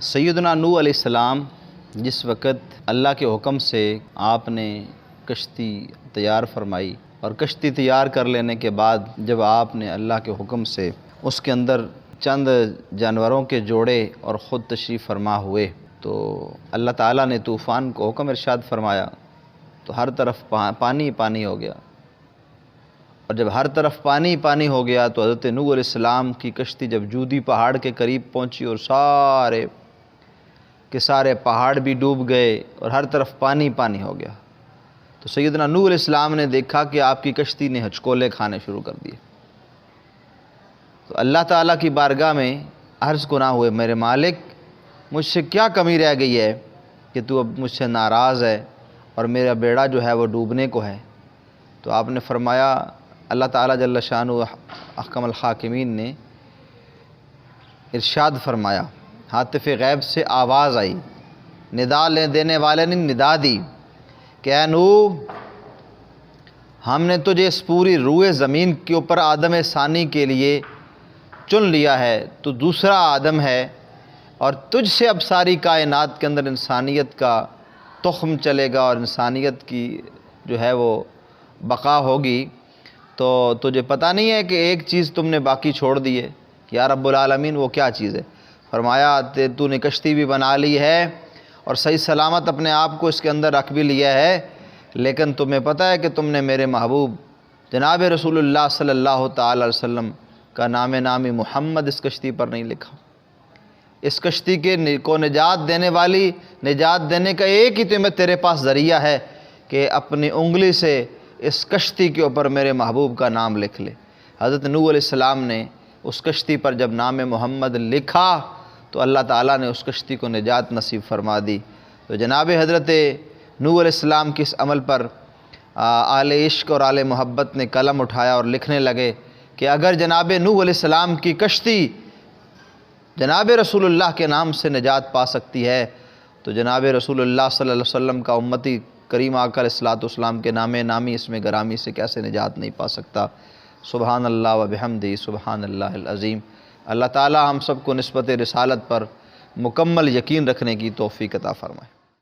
سیدنا نوح علیہ السلام جس وقت اللہ کے حکم سے آپ نے کشتی تیار فرمائی، اور کشتی تیار کر لینے کے بعد جب آپ نے اللہ کے حکم سے اس کے اندر چند جانوروں کے جوڑے اور خود تشریف فرما ہوئے، تو اللہ تعالیٰ نے طوفان کو حکم ارشاد فرمایا تو ہر طرف پانی پانی ہو گیا، اور جب ہر طرف پانی پانی ہو گیا تو حضرت نوح علیہ السلام کی کشتی جب جودی پہاڑ کے قریب پہنچی اور سارے کے سارے پہاڑ بھی ڈوب گئے اور ہر طرف پانی پانی ہو گیا، تو سیدنا نوح علیہ السلام نے دیکھا کہ آپ کی کشتی نے ہچکولے کھانے شروع کر دیے۔ تو اللہ تعالیٰ کی بارگاہ میں عرض گناہ ہوئے، میرے مالک مجھ سے کیا کمی رہ گئی ہے کہ تو اب مجھ سے ناراض ہے اور میرا بیڑا جو ہے وہ ڈوبنے کو ہے؟ تو آپ نے فرمایا، اللہ تعالیٰ جل شانہ احکم الحاکمین نے ارشاد فرمایا، ہاتف غیب سے آواز آئی، ندا دینے والے نے ندا دی کہ اے نوح، ہم نے تجھے اس پوری روئے زمین کے اوپر آدم ثانی کے لیے چن لیا ہے، تو دوسرا آدم ہے، اور تجھ سے اب ساری کائنات کے اندر انسانیت کا تخم چلے گا اور انسانیت کی جو ہے وہ بقا ہوگی۔ تو تجھے پتہ نہیں ہے کہ ایک چیز تم نے باقی چھوڑ دی ہے؟ یا رب العالمین وہ کیا چیز ہے؟ فرمایا تو نے کشتی بھی بنا لی ہے اور صحیح سلامت اپنے آپ کو اس کے اندر رکھ بھی لیا ہے، لیکن تمہیں پتہ ہے کہ تم نے میرے محبوب جناب رسول اللہ صلی اللہ تعالی علیہ وسلم کا نامی محمد اس کشتی پر نہیں لکھا۔ اس کشتی کے کو نجات دینے والی، نجات دینے کا ایک ہی تیرے پاس ذریعہ ہے کہ اپنی انگلی سے اس کشتی کے اوپر میرے محبوب کا نام لکھ لے۔ حضرت نوح علیہ السلام نے اس کشتی پر جب نام محمد لکھا تو اللہ تعالیٰ نے اس کشتی کو نجات نصیب فرما دی۔ تو جناب حضرت نوح علیہ السلام کی اس عمل پر آل عشق اور آل محبت نے قلم اٹھایا اور لکھنے لگے کہ اگر جناب نوح علیہ السلام کی کشتی جناب رسول اللہ کے نام سے نجات پا سکتی ہے تو جناب رسول اللہ صلی اللہ علیہ وسلم کا امتی کریم آقا علیہ السلام کے نامی اس میں گرامی سے کیسے نجات نہیں پا سکتا۔ سبحان اللہ و بحمدہ، سبحان اللہ العظیم۔ اللہ تعالی ہم سب کو نسبت رسالت پر مکمل یقین رکھنے کی توفیق عطا فرمائے۔